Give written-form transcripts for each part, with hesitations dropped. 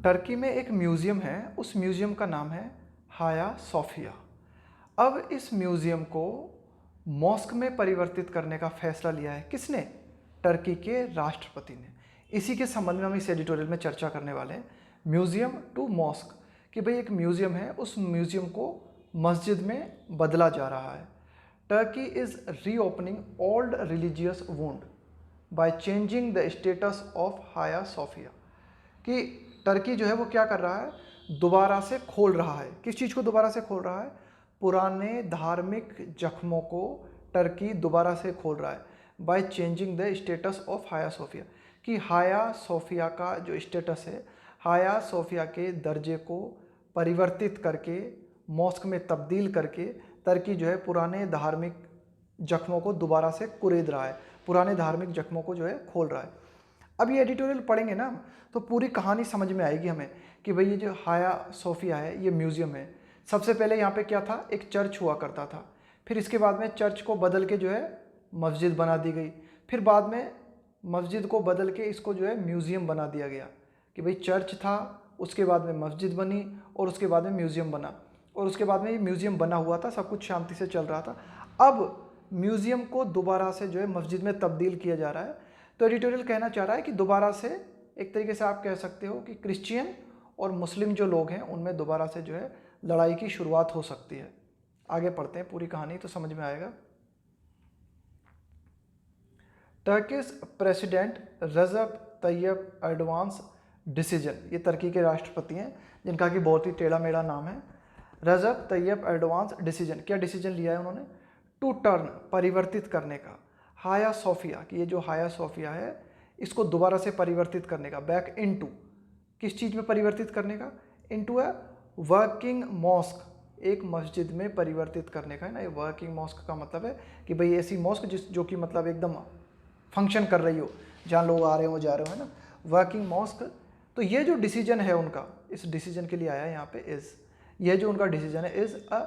Turkey में एक museum है, उस म्यूज़ियम का नाम है हाया सोफिया। अब इस म्यूज़ियम को मॉस्क में परिवर्तित करने का फैसला लिया है। किसने? टर्की के राष्ट्रपति ने। इसी के संबंध में हम इस एडिटोरियल में चर्चा करने वाले हैं, म्यूज़ियम टू मॉस्क, कि भाई एक म्यूज़ियम है, उस म्यूज़ियम को मस्जिद में बदला जा रहा है। Turkey is reopening old religious wound by changing the status of हाया सोफिया, कि टर्की जो है वो क्या कर रहा है, दोबारा से खोल रहा है। किस चीज़ को दोबारा से खोल रहा है? पुराने धार्मिक जख्मों को टर्की दोबारा से खोल रहा है by changing the status of हाया सोफिया, कि हाया सोफिया का जो स्टेटस है, हाया सोफिया के दर्जे को परिवर्तित करके, मॉस्क में तब्दील करके टर्की जो है पुराने धार्मिक जख्मों को दोबारा से कुरेद रहा है, पुराने धार्मिक जख्मों को जो है खोल रहा है। अब ये एडिटोरियल पढ़ेंगे ना तो पूरी कहानी समझ में आएगी हमें कि भाई ये जो हाया सोफिया है, ये म्यूज़ियम है। सबसे पहले यहाँ पे क्या था, एक चर्च हुआ करता था, फिर इसके बाद में चर्च को बदल के जो है मस्जिद बना दी गई, फिर बाद में मस्जिद को बदल के इसको जो है म्यूज़ियम बना दिया गया, कि भाई चर्च था, उसके बाद में मस्जिद बनी और उसके बाद में म्यूज़ियम बना, और उसके बाद में ये म्यूज़ियम बना हुआ था, सब कुछ शांति से चल रहा था। अब म्यूज़ियम को दोबारा से जो है मस्जिद में तब्दील किया जा रहा है। तो एडिटोरियल कहना चाह रहा है कि दोबारा से, एक तरीके से आप कह सकते हो कि क्रिश्चियन और मुस्लिम जो लोग हैं उनमें दोबारा से जो है लड़ाई की शुरुआत हो सकती है। आगे पढ़ते हैं पूरी कहानी तो समझ में आएगा। टर्किश प्रेसिडेंट रजब तैयब एर्डोगान डिसीजन, ये टर्की के राष्ट्रपति हैं जिनका कि बहुत ही टेढ़ा मेढ़ा नाम है, रजब तैयब एर्डोगान डिसीजन। क्या डिसीजन लिया है उन्होंने? टू टर्न, परिवर्तित करने का, हाया सोफिया, कि ये जो हाया सोफिया है इसको दोबारा से परिवर्तित करने का, बैक इनटू, किस चीज़ में परिवर्तित करने का? इनटू अ वर्किंग मॉस्क, एक मस्जिद में परिवर्तित करने का है ना। ये वर्किंग मॉस्क का मतलब है कि भाई ऐसी मॉस्क जो कि मतलब एकदम फंक्शन कर रही हो, जहाँ लोग आ रहे हो जा रहे हो, है ना, वर्किंग मॉस्क। तो ये जो डिसीजन है उनका, इस डिसीजन के लिए आया है यहाँ पे इज़, ये जो उनका डिसीजन है is a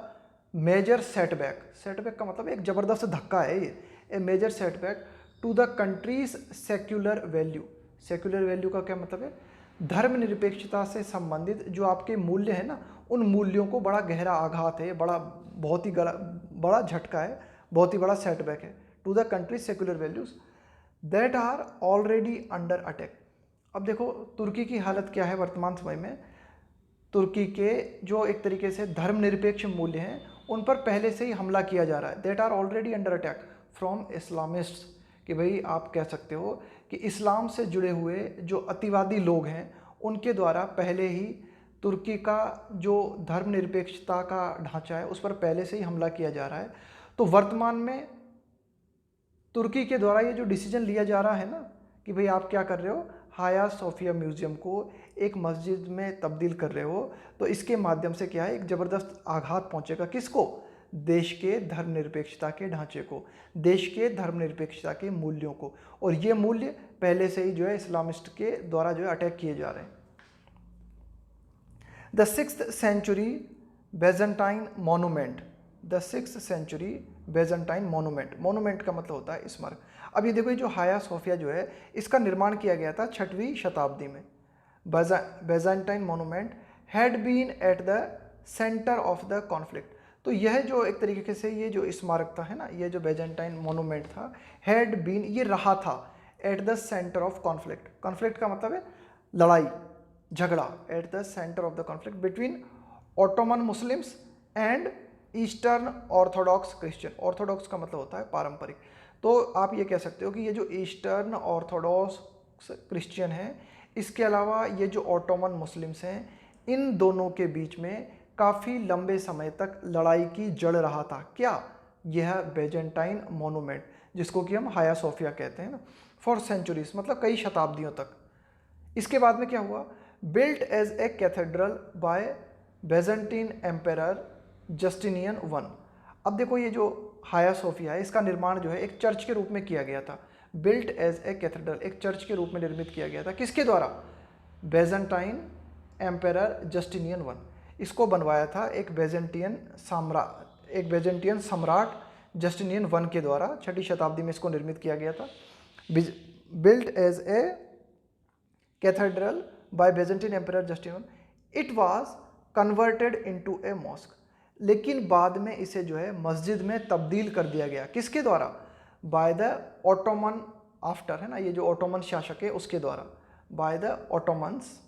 major setback, setback का मतलब एक ज़बरदस्त धक्का है ये, a major setback to the countries secular value. Secular value का क्या मतलब है? धर्मनिरपेक्षता से संबंधित जो आपके मूल्य हैं ना, उन मूल्यों को बड़ा गहरा आघात है, बहुत ही बड़ा झटका है, बहुत ही बड़ा सेटबैक है। To the countries secular values that are already under attack. अब देखो तुर्की की हालत क्या है वर्तमान समय में। तुर्की के जो एक तरीके से धर्मनिरपेक्ष मूल्य हैं उन पर पहले से ही हमला किया जा रहा है। That are already under attack from Islamists, कि भाई आप कह सकते हो कि इस्लाम से जुड़े हुए जो अतिवादी लोग हैं उनके द्वारा पहले ही तुर्की का जो धर्मनिरपेक्षता का ढांचा है उस पर पहले से ही हमला किया जा रहा है। तो वर्तमान में तुर्की के द्वारा ये जो डिसीजन लिया जा रहा है ना कि भाई आप क्या कर रहे हो, हाया सोफिया म्यूज़ियम को एक मस्जिद में तब्दील कर रहे हो, तो इसके माध्यम से क्या है, एक ज़बरदस्त आघात पहुंचेगा। किसको? देश के धर्मनिरपेक्षता के ढांचे को, देश के धर्मनिरपेक्षता के मूल्यों को, और ये मूल्य पहले से ही जो है इस्लामिस्ट के द्वारा जो है अटैक किए जा रहे हैं। The 6th century Byzantine monument, the 6th century Byzantine monument, monument का मतलब होता है स्मारक। अब ये देखो, ये जो हाया सोफिया जो है इसका निर्माण किया गया था 6वीं शताब्दी में। Byzantine monument had been at the centre of the conflict. तो यह जो एक तरीके से ये जो स्मारक था है ना, ये जो बेजेंटाइन मोनूमेंट था, हैड बीन, ये रहा था eight the centre of conflict. Conflict का मतलब है लड़ाई झगड़ा, eight the centre of the conflict between Ottoman Muslims and eastern Orthodox Christian. Orthodox का मतलब होता है पारंपरिक। तो आप ये कह सकते हो कि ये जो ईस्टर्न ऑर्थोडॉक्स क्रिश्चियन है, इसके अलावा ये जो ऑटोमन मुस्लिम्स हैं, इन दोनों के बीच में काफ़ी लंबे समय तक लड़ाई की जड़ रहा था। क्या? यह बेजेंटाइन मोनूमेंट, जिसको कि हम हाया सोफिया कहते हैं ना, फॉर सेंचुरीज, मतलब कई शताब्दियों तक। इसके बाद में क्या हुआ? Built as a cathedral by Byzantine emperor Justinian one. अब देखो ये जो हाया सोफिया है इसका निर्माण जो है एक चर्च के रूप में किया गया था। बिल्ट एज ए कैथेड्रल, एक चर्च के रूप में निर्मित किया गया था। किसके द्वारा? Byzantine emperor Justinian one. इसको बनवाया था एक बेजेंटियन सम्राट जस्टिनियन वन के द्वारा। 6वीं शताब्दी में इसको निर्मित किया गया था। Built as a cathedral by Byzantine emperor Justin, it was converted into a mosque. लेकिन बाद में इसे जो है मस्जिद में तब्दील कर दिया गया, किसके द्वारा? बाय द ऑटोमन, आफ्टर, है ना, ये जो ऑटोमन शासक है उसके द्वारा, by the Ottomans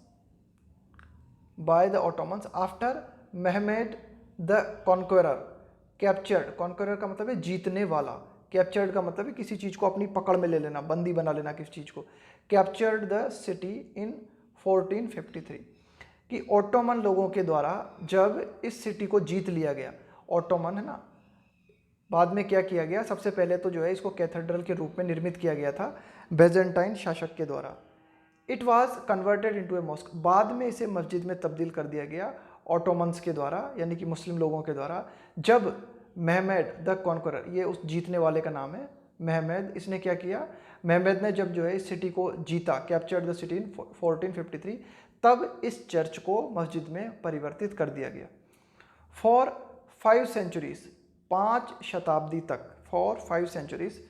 after Mehmed the conqueror captured. Conqueror का मतलब है जीतने वाला, कैप्चर्ड का मतलब है किसी चीज को अपनी पकड़ में ले लेना, बंदी बना लेना किसी चीज को। कैप्चर्ड द सिटी इन 1453, कि ऑटोमन लोगों के द्वारा जब इस सिटी को जीत लिया गया, ऑटोमन, है ना, बाद में क्या किया गया, सबसे पहले तो जो है इसको कैथेड्रल के रूप में निर्मित किया गया था बेजेंटाइन शासक के द्वारा। It was converted into a mosque, बाद में इसे मस्जिद में तब्दील कर दिया गया ऑटोमन्स के द्वारा, यानी कि मुस्लिम लोगों के द्वारा, जब मेहमेद द कॉन्करर, ये उस जीतने वाले का नाम है मेहमेद, इसने क्या किया, मेहमेद ने जब जो है इस सिटी को जीता, कैप्चर्ड द सिटी इन 1453, तब इस चर्च को मस्जिद में परिवर्तित कर दिया गया। फॉर 5 सेंचुरीज, 5 शताब्दी तक, for 5 centuries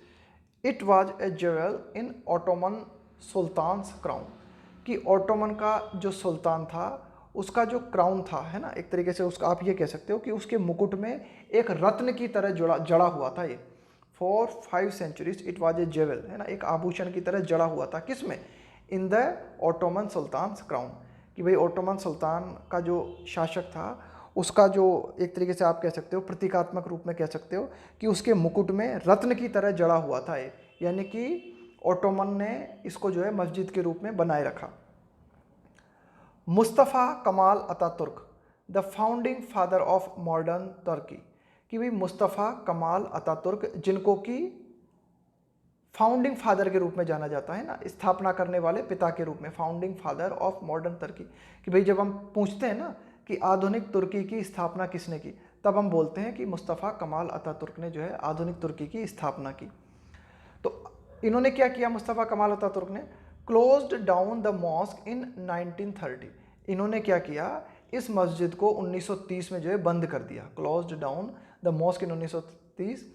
it was a jewel in Ottoman sultan's crown, कि ऑटोमन का जो सुल्तान था उसका जो क्राउन था, है ना, एक तरीके से उसका आप ये कह सकते हो कि उसके मुकुट में एक रत्न की तरह जड़ा हुआ था ये। For 5 centuries it was a jewel, है ना, एक आभूषण की तरह जड़ा हुआ था, किसमें? In the Ottoman sultan's crown, कि भाई ऑटोमन सुल्तान का जो शासक था उसका जो एक तरीके से आप कह सकते हो प्रतीकात्मक रूप में कह सकते हो कि उसके मुकुट में रत्न की तरह जड़ा हुआ था ये, यानी कि ऑटोमन ने इसको जो है मस्जिद के रूप में बनाए रखा। Mustafa Kemal Ataturk, the founding father of modern Turkey, कि भाई मुस्तफ़ा कमाल अतातुर्क, जिनको कि फाउंडिंग फादर के रूप में जाना जाता है ना, स्थापना करने वाले पिता के रूप में, founding father of modern Turkey, कि भाई जब हम पूछते हैं ना कि आधुनिक तुर्की की स्थापना किसने की, तब हम बोलते हैं कि मुस्तफ़ा कमाल अतातुर्क ने जो है आधुनिक तुर्की की स्थापना की। तो इन्होंने क्या किया, मुस्तफ़ा कमाल अतातुर्क ने? Closed down the mosque in 1930, इन्होंने क्या किया, इस मस्जिद को 1930 में जो है बंद कर दिया। Closed down the mosque in 1930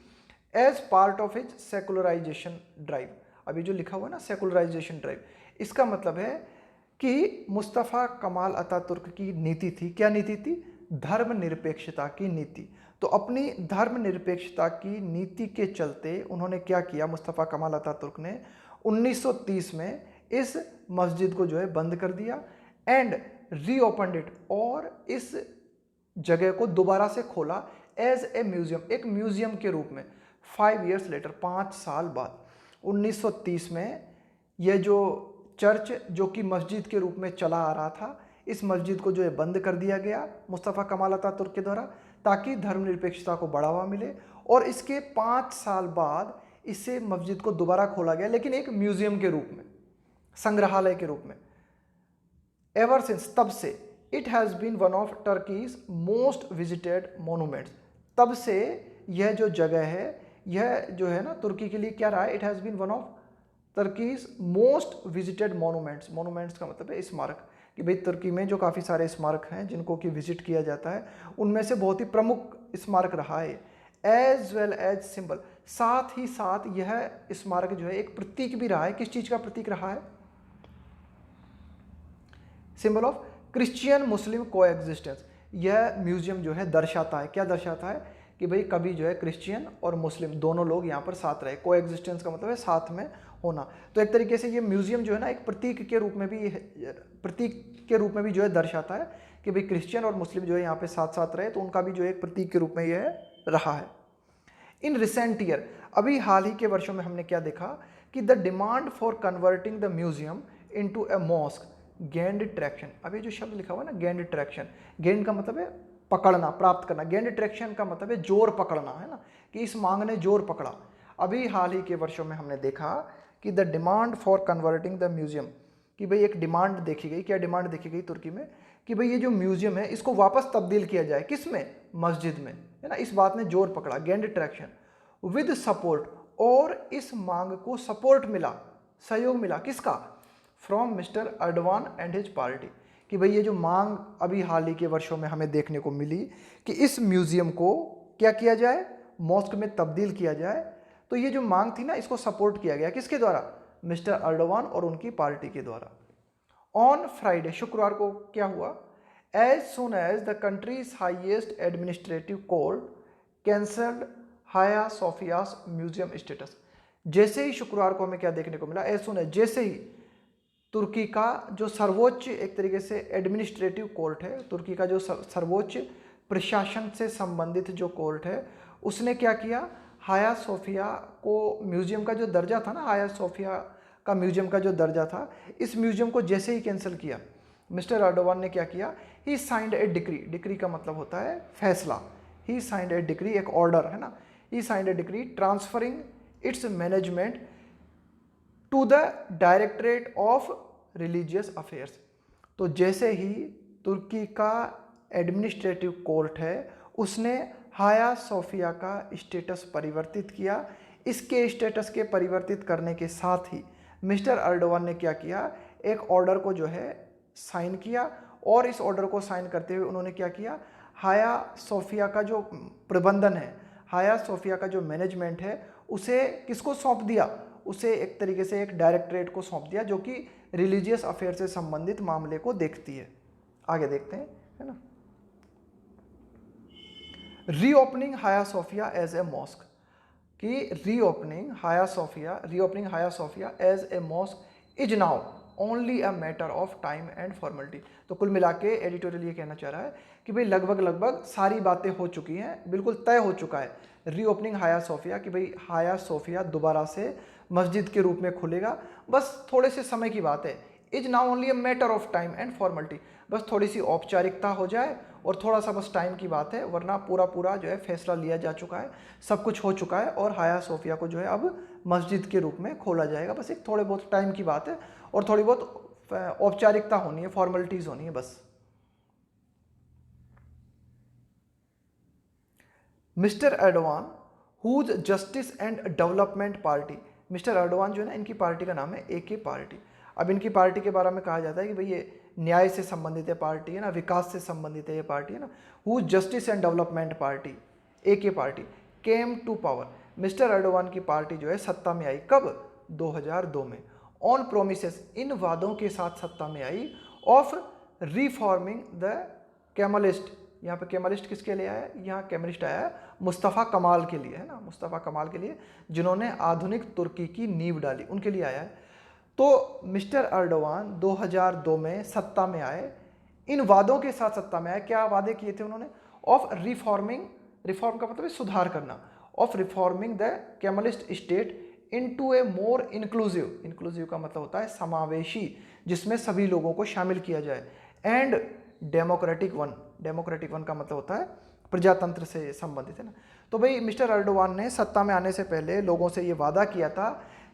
as part of is secularization drive. अभी जो लिखा हुआ है ना सेकुलराइजेशन ड्राइव, इसका मतलब है कि मुस्तफ़ा कमाल अतातुर्क की नीति थी, क्या नीति थी? धर्मनिरपेक्षता की नीति। तो अपनी धर्मनिरपेक्षता की नीति के चलते उन्होंने क्या किया, मुस्तफ़ा कमाल अतातुर्क ने 1930 में इस मस्जिद को जो है बंद कर दिया एंड रीओपनड इट, और इस जगह को दोबारा से खोला एज ए म्यूजियम, एक म्यूजियम के रूप में। 5 ईयर्स लेटर, 5 साल बाद 1930 में यह जो चर्च जो कि मस्जिद के रूप में चला आ रहा था, इस मस्जिद को जो है बंद कर दिया गया मुस्तफ़ा कमाल अतातुर्क के द्वारा, ताकि धर्मनिरपेक्षता को बढ़ावा मिले। और इसके 5 साल बाद इसे मस्जिद को दोबारा खोला गया, लेकिन एक म्यूजियम के रूप में, संग्रहालय के रूप में। एवर सिंस, तब से, it has been one of Turkey's most visited monuments, तब से यह जो जगह है, यह जो है ना तुर्की के लिए क्या रहा है, it has been one of Turkey's most visited monuments. Monuments का मतलब है स्मारक, कि भाई तुर्की में जो काफ़ी सारे स्मारक हैं जिनको कि विजिट किया जाता है, उनमें से बहुत ही प्रमुख स्मारक रहा है, एज वेल एज सिंबल, साथ ही साथ यह स्मारक जो है एक प्रतीक भी रहा है। किस चीज़ का प्रतीक रहा है? सिंबल ऑफ क्रिश्चियन मुस्लिम को एग्जिस्टेंस। यह म्यूजियम जो है दर्शाता है, क्या दर्शाता है? कि भाई कभी जो है क्रिश्चियन और मुस्लिम दोनों लोग यहाँ पर साथ रहे। को एग्जिस्टेंस का मतलब है साथ में होना। तो एक तरीके से ये म्यूजियम जो है ना एक प्रतीक के रूप में भी जो है दर्शाता है कि भाई क्रिश्चियन और मुस्लिम जो है यहाँ पे साथ साथ रहे, तो उनका भी जो है एक प्रतीक के रूप में यह रहा है। इन रिसेंट ईयर, अभी हाल ही के वर्षों में हमने क्या देखा कि the demand for converting the museum into a mosque gained traction. अभी जो शब्द लिखा हुआ है ना गेंड ट्रैक्शन, गेंड का मतलब है पकड़ना, प्राप्त करना, गेंड ट्रैक्शन का मतलब है जोर पकड़ना, है ना, कि इस मांग ने जोर पकड़ा। अभी हाल ही के वर्षों में हमने देखा कि the demand for converting the museum, कि भाई एक डिमांड देखी गई, क्या डिमांड देखी गई तुर्की में, कि भाई ये जो म्यूजियम है इसको वापस तब्दील किया जाए, किस में? मस्जिद में, है ना। इस बात ने जोर पकड़ा, गेंड ट्रैक्शन विद सपोर्ट, और इस मांग को सपोर्ट मिला, सहयोग मिला, किसका? From Mr Erdogan and his party, कि भाई ये जो मांग अभी हाल ही के वर्षों में हमें देखने को मिली कि इस म्यूजियम को क्या किया जाए, मॉस्क में तब्दील किया जाए, तो ये जो मांग थी ना इसको सपोर्ट किया गया, किसके द्वारा? मिस्टर अर्डवान और उनकी पार्टी के द्वारा। ऑन फ्राइडे, शुक्रवार को क्या हुआ, as soon as the country's highest administrative court cancelled Hagia Sophia's museum status. जैसे ही शुक्रवार को हमें क्या देखने को मिला, एज सुन एज, जैसे ही तुर्की का जो सर्वोच्च एक तरीके से एडमिनिस्ट्रेटिव कोर्ट है, तुर्की का जो सर्वोच्च प्रशासन से संबंधित जो कोर्ट है, उसने क्या किया, हाया सोफिया को म्यूजियम का जो दर्जा था ना, हाया सोफिया का म्यूजियम का जो दर्जा था, इस म्यूजियम को जैसे ही कैंसिल किया, मिस्टर अर्डोवान ने क्या किया, he signed a decree, decree का मतलब होता है फैसला, ही साइंड ए डिक्री, एक ऑर्डर है ना, he signed a decree transferring its management to the directorate of religious affairs. तो जैसे ही तुर्की का एडमिनिस्ट्रेटिव कोर्ट है, उसने हाया सोफिया का स्टेटस परिवर्तित किया। इसके स्टेटस के परिवर्तित करने के साथ ही मिस्टर अर्डोवान ने क्या किया, एक ऑर्डर को जो है साइन किया, और इस ऑर्डर को साइन करते हुए उन्होंने क्या किया, हाया सोफिया का जो प्रबंधन है, हाया सोफिया का जो मैनेजमेंट है, उसे किसको सौंप दिया, उसे एक तरीके से एक डायरेक्टरेट को सौंप दिया जो कि रिलीजियस अफेयर से संबंधित मामले को देखती है। आगे देखते हैं, है ना। Reopening Hagia Sophia as a mosque, कि reopening Hagia Sophia as a mosque is now only a matter of time and formality. तो कुल मिला के एडिटोरियल ये कहना चाह रहा है कि भाई लगभग सारी बातें हो चुकी हैं, बिल्कुल तय हो चुका है रीओपनिंग हाया सोफिया, कि भाई हाया सोफिया दोबारा से मस्जिद के रूप में खुलेगा, बस थोड़े से समय की बात है। Is now only a matter of time and formality, बस थोड़ी सी औपचारिकता हो जाए और थोड़ा सा बस टाइम की बात है, वरना पूरा जो है फैसला लिया जा चुका है, सब कुछ हो चुका है और हाया सोफिया को जो है अब मस्जिद के रूप में खोला जाएगा। बस एक थोड़े बहुत टाइम की बात है और थोड़ी बहुत औपचारिकता होनी है, फॉर्मेलिटीज होनी है बस। Mr Erdogan whose Justice and Development Party, Mr Erdogan जो है ना, इनकी पार्टी का नाम है एके पार्टी। अब इनकी पार्टी के बारे में कहा जाता है कि भाई ये न्याय से संबंधित है पार्टी है ना, विकास से संबंधित है ये पार्टी है ना, whose Justice and Development Party, AK Party, came to power. Mr Erdogan की पार्टी जो है सत्ता में आई कब, 2002 में, ऑन प्रोमिसेस, इन वादों के साथ सत्ता में आई, ऑफ रिफॉर्मिंग द केमलिस्ट, यहाँ पे केमलिस्ट किसके लिए आया, यहाँ केमलिस्ट आया है मुस्तफ़ा कमाल के लिए, है ना, मुस्तफ़ा कमाल के लिए, जिन्होंने आधुनिक तुर्की की नींव डाली, उनके लिए आया है। तो मिस्टर अर्डोगान 2002 में सत्ता में आए, इन वादों के साथ सत्ता में आए। क्या वादे किए थे उन्होंने, ऑफ रिफॉर्मिंग, रिफॉर्म का मतलब है सुधार करना, of reforming the Kemalist state into a more inclusive, inclusive का मतलब होता है समावेशी, जिसमें सभी लोगों को शामिल किया जाए, and democratic one, democratic one का मतलब होता है प्रजातंत्र से संबंधित, है ना। तो भाई मिस्टर अर्डोगान ने सत्ता में आने से पहले लोगों से ये वादा किया था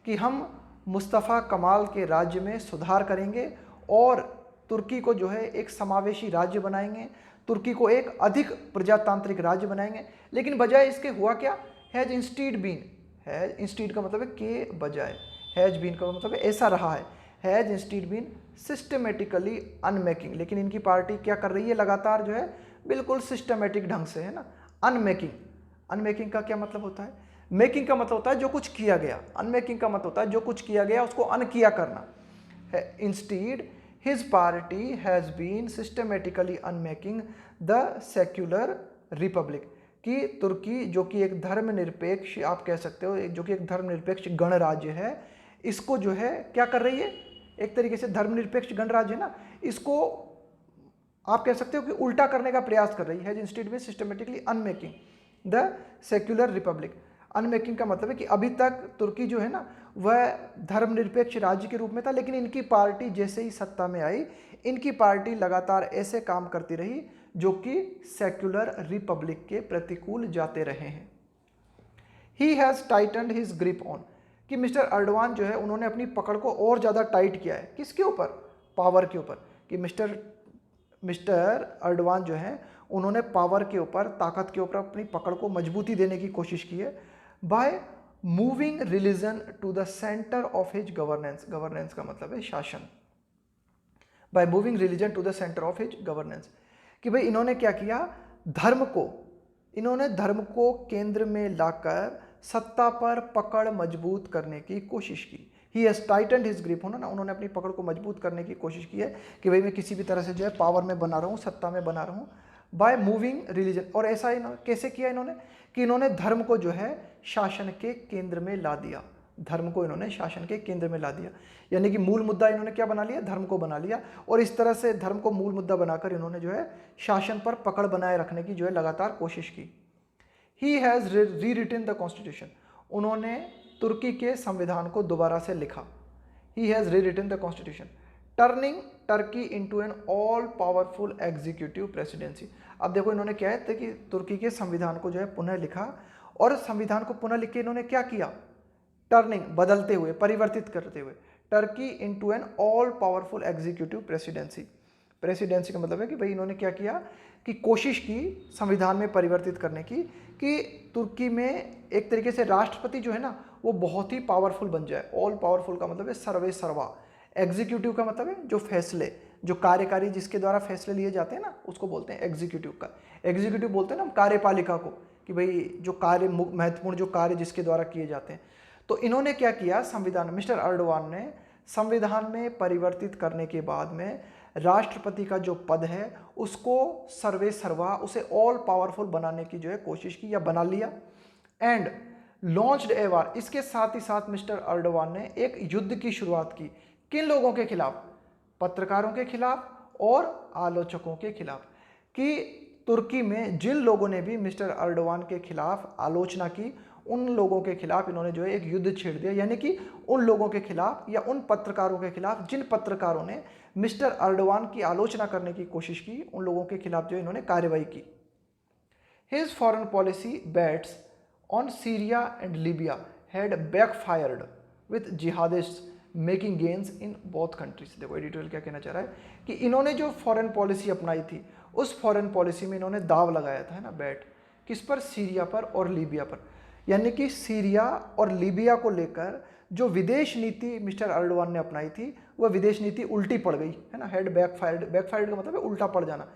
कि हम मुस्तफ़ा कमाल के राज्य में सुधार करेंगे और तुर्की को जो है एक समावेशी राज्य बनाएंगे, तुर्की को एक अधिक प्रजातांत्रिक राज्य बनाएंगे। लेकिन बजाय इसके हुआ क्या, has instead been, has instead का मतलब है के बजाय, हैज बीन का मतलब है ऐसा रहा है, हैज इंस्टीड बीन सिस्टमेटिकली अनमेकिंग। लेकिन इनकी पार्टी क्या कर रही है, लगातार जो है बिल्कुल सिस्टमेटिक ढंग से, है ना, अनमेकिंग। अनमेकिंग का क्या मतलब होता है, मेकिंग का मतलब होता है जो कुछ किया गया, अनमेकिंग का मतलब होता है जो कुछ किया गया उसको अन किया करना। Instead his party has been systematically unmaking the secular republic, कि तुर्की जो कि एक धर्मनिरपेक्ष, आप कह सकते हो जो कि एक धर्मनिरपेक्ष गणराज्य है, इसको जो है क्या कर रही है, एक तरीके से धर्मनिरपेक्ष गणराज्य है ना, इसको आप कह सकते हो कि उल्टा करने का प्रयास कर रही है। इंस्टीड में systematically unmaking the secular Republic, अनमेकिंग का मतलब है कि अभी तक तुर्की जो है ना वह धर्मनिरपेक्ष राज्य के रूप में था, लेकिन इनकी पार्टी जैसे ही सत्ता में आई, इनकी पार्टी लगातार ऐसे काम करती रही जो कि सेक्युलर रिपब्लिक के प्रतिकूल जाते रहे हैं। He has tightened his grip on, कि मिस्टर अर्डोगान जो है उन्होंने अपनी पकड़ को और ज़्यादा टाइट किया है, किसके ऊपर, पावर के ऊपर, कि मिस्टर अर्डोगान जो है उन्होंने पावर के ऊपर, ताकत के ऊपर अपनी पकड़ को मजबूती देने की कोशिश की है, by moving religion to the centre of his governance, governance का मतलब है शासन, by moving religion to the centre of his governance, कि भाई इन्होंने क्या किया, इन्होंने धर्म को केंद्र में लाकर सत्ता पर पकड़ मजबूत करने की कोशिश की। He has tightened his grip, उन्होंने अपनी पकड़ को मजबूत करने की कोशिश की है कि भाई मैं किसी भी तरह से जो है पावर में बना रहा हूँ, सत्ता में बना रहा हूँ, बाय मूविंग रिलीजन। और ऐसा इन्होंने कैसे किया इन्होंने कि इन्होंने धर्म को जो है शासन के केंद्र में ला दिया, धर्म को इन्होंने शासन के केंद्र में ला दिया, यानी कि मूल मुद्दा इन्होंने क्या बना लिया, धर्म को बना लिया। और इस तरह से धर्म को मूल मुद्दा बनाकर इन्होंने जो है शासन पर पकड़ बनाए रखने की जो है लगातार कोशिश की। He has re written the constitution, उन्होंने तुर्की के संविधान को दोबारा से लिखा। He has re written the constitution, turning Turkey into an all powerful executive presidency. अब देखो इन्होंने क्या है कि तुर्की के संविधान को जो है पुनः लिखा, और संविधान को पुनः लिख के इन्होंने क्या किया, टर्निंग बदलते हुए, परिवर्तित करते हुए, Turkey into an all powerful executive presidency. Presidency का मतलब है कि भाई इन्होंने क्या किया कि कोशिश की संविधान में परिवर्तित करने की कि तुर्की में एक तरीके से राष्ट्रपति जो है ना वो बहुत ही पावरफुल बन जाए। ऑल पावरफुल का मतलब है सर्वे सर्वा, एग्जीक्यूटिव का मतलब है जो फैसले, जो कार्यकारी जिसके द्वारा फैसले लिए जाते हैं ना उसको बोलते हैं एग्जीक्यूटिव का। एग्जीक्यूटिव बोलते हैं ना कार्यपालिका को, कि भाई जो कार्य महत्वपूर्ण जो कार्य जिसके द्वारा किए जाते हैं। तो इन्होंने क्या किया, संविधान, मिस्टर अर्डोगान ने संविधान में परिवर्तित करने के बाद में राष्ट्रपति का जो पद है उसको सर्वे सर्वा, उसे ऑल पावरफुल बनाने की जो है कोशिश की या बना लिया। एंड लॉन्च्ड ए वार, इसके साथ ही साथ मिस्टर अर्डोगान ने एक युद्ध की शुरुआत की। किन लोगों के खिलाफ, पत्रकारों के खिलाफ और आलोचकों के खिलाफ, कि तुर्की में जिन लोगों ने भी मिस्टर अर्डोगान के खिलाफ आलोचना की उन लोगों के खिलाफ इन्होंने जो है एक युद्ध छेड़ दिया, यानी कि उन लोगों के खिलाफ या उन पत्रकारों के खिलाफ जिन पत्रकारों ने मिस्टर अर्डोगान की आलोचना करने की कोशिश की, उन लोगों के खिलाफ जो इन्होंने कार्रवाई की। His foreign policy bets on Syria and Libya had backfired with jihadists making gains in both countries. देखो एडिटोरियल क्या कहना चाह रहा है कि इन्होंने जो फॉरेन पॉलिसी अपनाई थी उस फॉरेन पॉलिसी में इन्होंने दाव लगाया था, है ना, बैट, किस पर, सीरिया पर और लीबिया पर। यानी कि सीरिया और लीबिया को लेकर जो विदेश नीति मिस्टर अर्डोगान ने अपनाई थी वह विदेश नीति उल्टी पड़ गई, है ना। हेड बैकफायर्ड, बैकफायर्ड का मतलब है उल्टा पड़ जाना,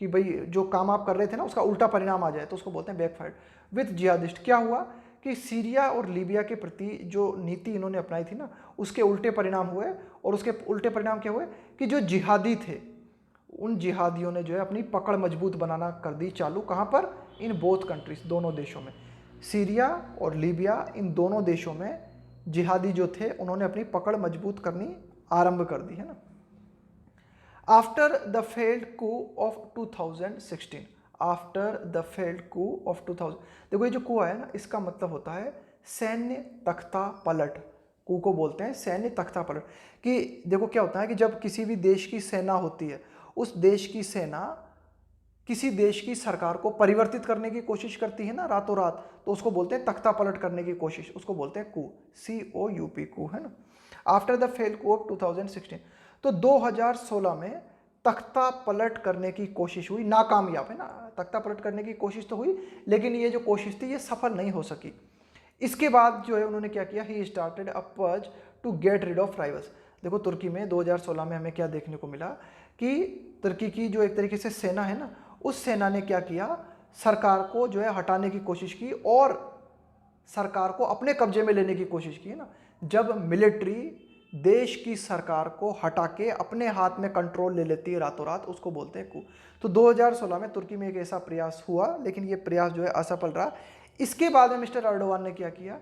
कि भाई जो काम आप कर रहे थे ना उसका उल्टा परिणाम आ जाए तो उसको बोलते हैं बैकफायर्ड विथ जिहादिस्ट। क्या हुआ कि सीरिया और लीबिया के प्रति जो नीति इन्होंने अपनाई थी ना उसके उल्टे परिणाम हुए, और उसके उल्टे परिणाम क्या हुए कि जो जिहादी थे उन जिहादियों ने जो है अपनी पकड़ मजबूत बनाना कर दी चालू। कहाँ पर, इन बोथ कंट्रीज, दोनों देशों में, सीरिया और लीबिया, इन दोनों देशों में जिहादी जो थे उन्होंने अपनी पकड़ मजबूत करनी आरंभ कर दी, है ना। After the failed coup of 2016, after the failed coup of 2000, देखो ये जो कू है ना इसका मतलब होता है सैन्य तख्ता पलट। कू को बोलते हैं सैन्य तख्ता पलट। कि देखो क्या होता है कि जब किसी भी देश की सेना होती है, उस देश की सेना किसी देश की सरकार को परिवर्तित करने की कोशिश करती है ना रातों रात, तो उसको बोलते हैं तख्ता पलट करने की कोशिश, उसको बोलते हैं कू, COUP, कू, है ना। After the failed coup of 2016, तो 2016 में तख्ता पलट करने की कोशिश हुई, नाकामयाब, है ना। तख्ता पलट करने की कोशिश तो हुई लेकिन ये जो कोशिश थी ये सफल नहीं हो सकी। इसके बाद जो है उन्होंने क्या किया, he started a purge to get rid of rivals. देखो तुर्की में 2016 में हमें क्या देखने को मिला कि तुर्की की जो एक तरीके से सेना है ना, उस सेना ने क्या किया, सरकार को जो है हटाने की कोशिश की और सरकार को अपने कब्जे में लेने की कोशिश की, है ना। जब मिलिट्री देश की सरकार को हटा के अपने हाथ में कंट्रोल ले लेती है रातों रात, उसको बोलते हैं कू। तो 2016 में तुर्की में एक ऐसा प्रयास हुआ लेकिन ये प्रयास जो है असफल रहा। इसके बाद में मिस्टर अर्डोगान ने क्या किया,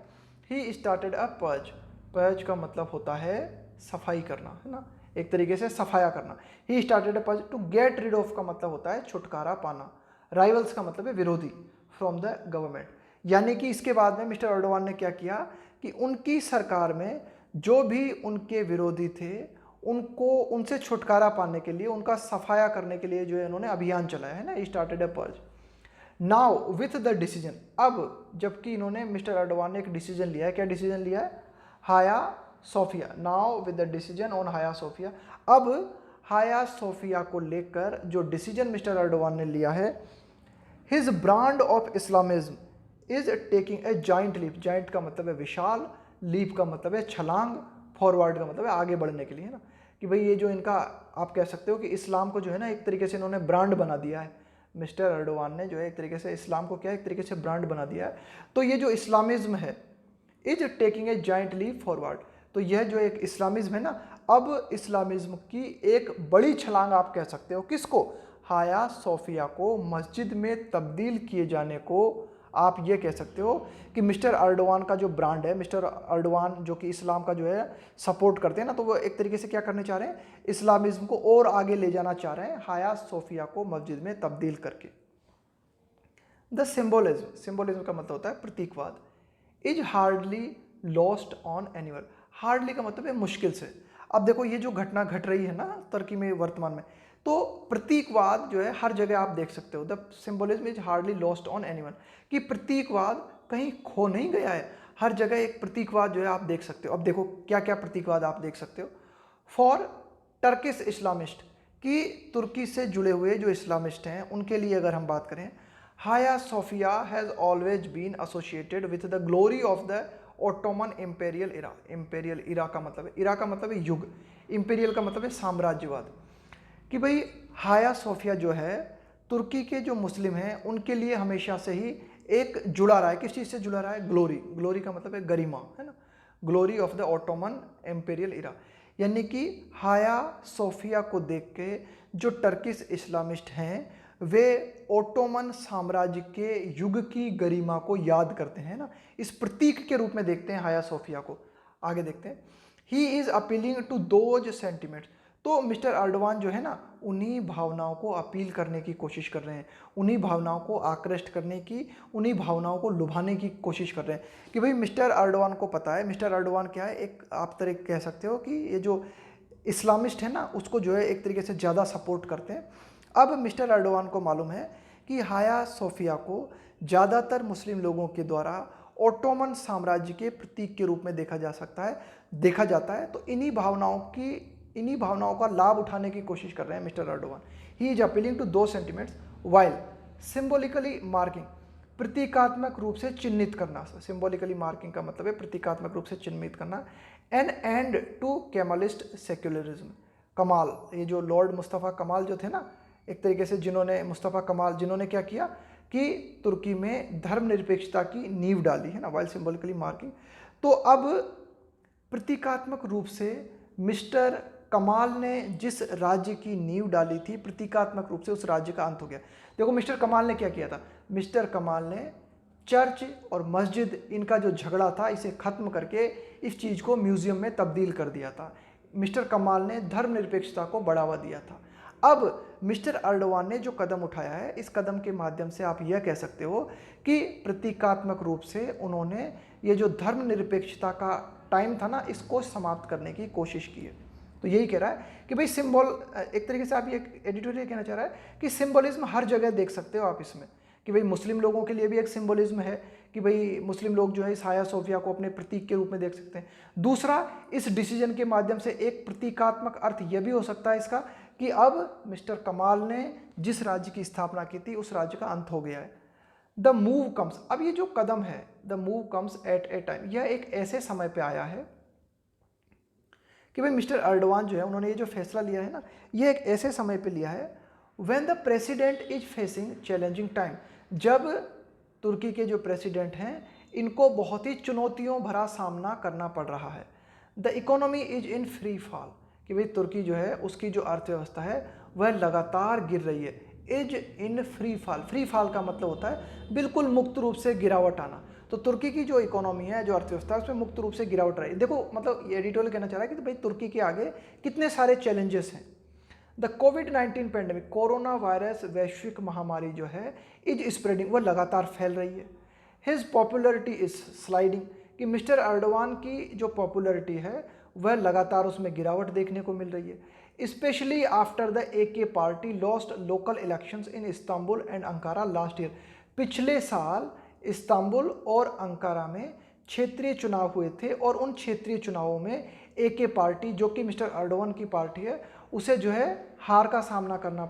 he started a purge. Purge का मतलब होता है सफाई करना, है ना, एक तरीके से सफाया करना। He started a purge to get rid of का मतलब होता है छुटकारा पाना। राइवल्स का मतलब है विरोधी, फ्रॉम द गवर्नमेंट। यानी कि इसके बाद में मिस्टर अर्डोगान ने क्या किया कि उनकी सरकार में जो भी उनके विरोधी थे उनको, उनसे छुटकारा पाने के लिए, उनका सफाया करने के लिए जो है इन्होंने अभियान चलाया, है ना, started a purge. Now with the decision, अब जबकि इन्होंने, मिस्टर अर्डोगान ने एक डिसीजन लिया है, क्या डिसीजन लिया है, Hagia Sophia. Now with the decision on Hagia Sophia, अब हाया सोफिया को लेकर जो डिसीजन मिस्टर अर्डोगान ने लिया है, his brand of Islamism is taking a giant leap. Giant का मतलब है विशाल, लीप का मतलब है छलांग, फॉरवर्ड का मतलब है आगे बढ़ने के लिए, है ना। कि भाई ये जो इनका, आप कह सकते हो कि इस्लाम को जो है ना एक तरीके से इन्होंने ब्रांड बना दिया है। मिस्टर अर्डोगान ने जो है एक तरीके से इस्लाम को क्या एक तरीके से ब्रांड बना दिया है। तो ये जो इस्लामिज्म है, is taking a giant leap forward, तो यह जो एक इस्लामिज्म है ना, अब इस्लामिज्म की एक बड़ी छलांग आप कह सकते हो किसको, हाया सोफिया को मस्जिद में तब्दील किए जाने को आप ये कह सकते हो कि मिस्टर अर्डोवान का जो ब्रांड है, मिस्टर अर्डोवान जो कि इस्लाम का जो है सपोर्ट करते हैं ना, तो वो एक तरीके से क्या करने चाह रहे हैं, इस्लामिज्म को और आगे ले जाना चाह रहे हैं हाया सोफिया को मस्जिद में तब्दील करके। द सिंबोलिज्म, सिंबोलिज्म का मतलब होता है प्रतीकवाद, is hardly lost on anyone. Hardly का मतलब है मुश्किल से। अब देखो ये जो घटना घट रही है ना तुर्की में वर्तमान में, तो प्रतीकवाद जो है हर जगह आप देख सकते हो। The symbolism is hardly lost on anyone, कि प्रतीकवाद कहीं खो नहीं गया है, हर जगह एक प्रतीकवाद जो है आप देख सकते हो। अब देखो क्या क्या प्रतीकवाद आप देख सकते हो। फॉर टर्किश इस्लामिस्ट, कि तुर्की से जुड़े हुए जो इस्लामिस्ट हैं उनके लिए अगर हम बात करें, Hagia Sophia has always been associated with the glory of the Ottoman imperial era. Imperial era का मतलब है, इरा का मतलब है युग, इम्पेरियल का मतलब है साम्राज्यवाद, कि भाई हाया सोफिया जो है तुर्की के जो मुस्लिम हैं उनके लिए हमेशा से ही एक जुड़ा रहा है। किस चीज़ से जुड़ा रहा है, ग्लोरी, ग्लोरी का मतलब है गरिमा, है ना, glory of the Ottoman imperial era. यानी कि हाया सोफिया को देख के जो टर्किश इस्लामिस्ट हैं वे ओटोमन साम्राज्य के युग की गरिमा को याद करते हैं ना, इस प्रतीक के रूप में देखते हैं हाया सोफिया को। आगे देखते हैं, he is appealing to those sentiments. तो मिस्टर अर्डवान जो है ना उन्हीं भावनाओं को अपील करने की कोशिश कर रहे हैं, उन्हीं भावनाओं को आकृष्ट करने की, उन्हीं भावनाओं को लुभाने की कोशिश कर रहे हैं कि भाई मिस्टर अर्डवान को पता है, मिस्टर अर्डवान क्या है, एक आप तरह कह सकते हो कि ये जो इस्लामिस्ट है ना उसको जो है एक तरीके से ज़्यादा सपोर्ट करते हैं। अब मिस्टर अर्डवान को मालूम है कि हाया सोफिया को ज़्यादातर मुस्लिम लोगों के द्वारा ओटोमन साम्राज्य के प्रतीक के रूप में देखा जाता है, तो इन्हीं भावनाओं का लाभ उठाने की कोशिश कर रहे हैं Mister Erdogan. He is appealing to दो सेंटिमेंट्स वाइल सिंबॉलिकली मार्किंग, प्रतीकात्मक रूप से चिन्हित करना। सिंबॉलिकली मार्किंग का मतलब है प्रतीकात्मक रूप से चिन्हित करना। एन एंड टू केमलिस्ट सेक्युलरिज्म, कमाल, ये जो लॉर्ड मुस्तफ़ा कमाल जो थे ना, एक तरीके से जिन्होंने क्या किया कि तुर्की में धर्मनिरपेक्षता की नींव डाली है ना, वाइल सिंबॉलिकली मार्किंग। तो अब प्रतीकात्मक रूप से मिस्टर कमाल ने जिस राज्य की नींव डाली थी, प्रतीकात्मक रूप से उस राज्य का अंत हो गया। देखो मिस्टर कमाल ने क्या किया था, मिस्टर कमाल ने चर्च और मस्जिद इनका जो झगड़ा था इसे ख़त्म करके इस चीज़ को म्यूज़ियम में तब्दील कर दिया था। मिस्टर कमाल ने धर्मनिरपेक्षता को बढ़ावा दिया था। अब मिस्टर अर्डवान ने जो कदम उठाया है, इस कदम के माध्यम से आप यह कह सकते हो कि प्रतीकात्मक रूप से उन्होंने ये जो धर्मनिरपेक्षता का टाइम था ना इसको समाप्त करने की कोशिश की है। तो यही कह रहा है कि भाई सिंबल, एक तरीके से आप ये एडिटोरियल कहना चाह रहा है कि सिंबलिज्म हर जगह देख सकते हो आप इसमें, कि भाई मुस्लिम लोगों के लिए भी एक सिंबलिज्म है कि भाई मुस्लिम लोग जो है इस हाया सोफिया को अपने प्रतीक के रूप में देख सकते हैं। दूसरा, इस डिसीजन के माध्यम से एक प्रतीकात्मक अर्थ यह भी हो सकता है इसका कि अब मिस्टर कमाल ने जिस राज्य की स्थापना की थी उस राज्य का अंत हो गया है। द मूव कम्स, अब ये जो कदम है, the move comes at A time, यह एक ऐसे समय पे आया है कि भाई मिस्टर अर्डवान जो है उन्होंने ये जो फैसला लिया है ना, ये एक ऐसे समय पे लिया है when the president is facing challenging time, जब तुर्की के जो प्रेसिडेंट हैं इनको बहुत ही चुनौतियों भरा सामना करना पड़ रहा है। The economy is in free fall, कि भाई तुर्की जो है उसकी जो अर्थव्यवस्था है वह लगातार गिर रही है। Is in free fall, free fall का मतलब होता है बिल्कुल मुक्त रूप से गिरावट आना। तो तुर्की की जो इकोनॉमी है, जो अर्थव्यवस्था है, उसमें मुक्त रूप से गिरावट रही। देखो मतलब ये एडिटोरियल कहना चाह रहा है कि भाई तुर्की के आगे कितने सारे चैलेंजेस हैं। The covid pandemic, corona virus वैश्विक महामारी जो है इज स्प्रेडिंग, वह लगातार फैल रही है। हिज पॉपुलरिटी इज स्लाइडिंग, कि मिस्टर अर्डवान की जो पॉपुलरिटी है वह लगातार उसमें गिरावट देखने को मिल रही है। Specially after the AK party lost local elections in Istanbul and Ankara last year, पिछले साल इस्तांबुल और अंकारा में क्षेत्रीय चुनाव हुए थे और उन क्षेत्रीय चुनावों में AK पार्टी जो कि मिस्टर अर्डवान की पार्टी है उसे जो है हार का सामना करना